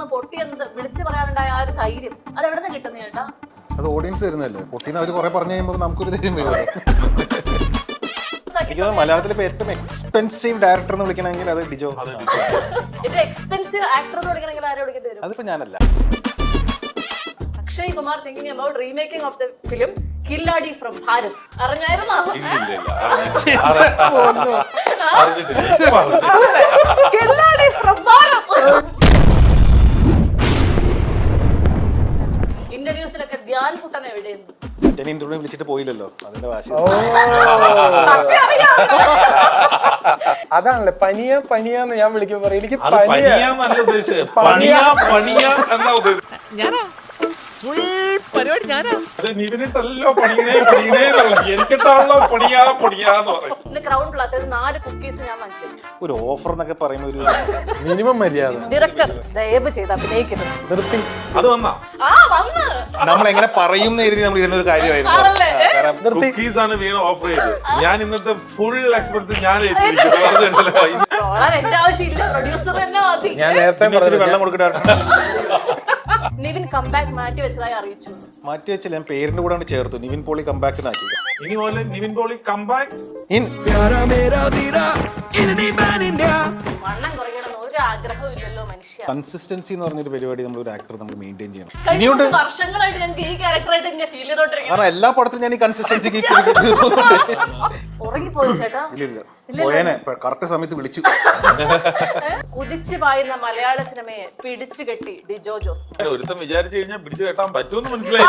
വന്ന് പൊട്ടിയെന്ന് വിളിച്ചു പറയാനുണ്ടായ ആ ഒരു ധൈര്യം അത് എവിടെ നിന്ന് കിട്ടുന്ന ചേട്ടാ? അത് ഓഡിയൻസ് തരുന്നല്ലേ. പൊട്ടിന്ന് അവർ കുറെ പറഞ്ഞു കഴിയുമ്പോൾ നമുക്കൊരു ധൈര്യം വരും. എനിക്ക് മലയാളത്തിലെ ഏറ്റവും എക്സ്പെൻസീവ് ഡയറക്ടർ എന്ന് വിളിക്കണമെങ്കിൽ അത് ഡിജോ. ഏറ്റവും എക്സ്പെൻസീവ് ആക്ടർ എന്ന് വിളിക്കണമെങ്കിൽ ആരെ വിളിക്കേണ്ടി വരും? അതിപ്പോ ഞാനല്ല. Akshay Kumar thinking about remaking of the film കില്ലാടി from Bharat. അറിഞ്ഞായിരുന്നോ? കില്ലാടി from Bharat. ഇന്റർവ്യൂസിലൊക്കെ Dhyan കുട്ടൻ എവിടെയുണ്ട്? ഇന്റർവ്യൂ വിളിച്ചിട്ട് പോയില്ലല്ലോ, അതിന്റെ വാശി. അതാണല്ലേ പനിയാന്ന് ഞാൻ വിളിക്കുമ്പോ പറയും എനിക്ക് ക്രൗൺ പ്ലാസയിൽ 4 കുക്കീസ് ഞാൻ വാങ്ങിച്ചു. ഒരു ഓഫർ എന്നൊക്കെ പറയുന്ന ഒരു മിനിമം മര്യാദ. ഡയറക്ടർ ദയവ് ചെയ്ത് അഭിനയിക്കരുത്. അത് വന്നാ നമ്മൾ എങ്ങനെ പറയും എഴുതി നമ്മൾ ഇരുന്ന ഒരു കാര്യമായിരുന്നു. കുക്കീസ് ആണ് വീണ ഓഫർ ചെയ്തത്. ഞാൻ ഇന്നത്തെ ഫുൾ എക്സ്പെൻസ് ഞാൻ എന്റെ ആവശ്യമില്ല, പ്രൊഡ്യൂസർ തന്നെ മതി. ഞാൻ നേരത്തെ വെള്ളം കൊടുക്കട്ടെ. നിവിൻ കംബാക്ക് മാറ്റി വെച്ചതായി അറിയിച്ചു. മാറ്റി വെച്ചില്ല, ഞാൻ പേരിന്റെ കൂടെ ചേർത്തു. നിവിൻ പോളി കംബാക്ക് നാക്കി. ഇനി പോലെ നിവിൻ പോളി കംബാക്ക്. വണ്ണം കുറയ്ക്കണമെന്ന് ഒരു ആഗ്രഹവും ഇല്ലല്ലോ മനുഷ്യ. കൺസിസ്റ്റൻസി എന്ന് പറഞ്ഞൊരു പരിപാടി നമ്മൾ ഒരു ആക്ടർ നമ്മൾ മെയിൻറ്റെയിൻ ചെയ്യണം. കഴിഞ്ഞ വർഷങ്ങളായിട്ട് ഞങ്ങൾക്ക് ഈ ക്യാരക്ടറായിട്ട് തന്നെ ഫീൽ ചെയ്തോണ്ടിരിക്കും. കാരണം എല്ലാ പടത്തിലും ഞാൻ ഈ കൺസിസ്റ്റൻസി ഉറങ്ങിപ്പോയി ചേട്ടാ? ഇല്ല, പോയേനെ. കറക്റ്റ് സമയത്ത് വിളിച്ചു. കുതിച്ചു പായുന്ന മലയാള സിനിമയെ പിടിച്ചു കെട്ടി ഡിജോ ജോസ്. ഒരുത്തം വിചാരിച്ചു കഴിഞ്ഞാൽ പിടിച്ചു കെട്ടാൻ പറ്റുമെന്ന് മനസ്സിലായി.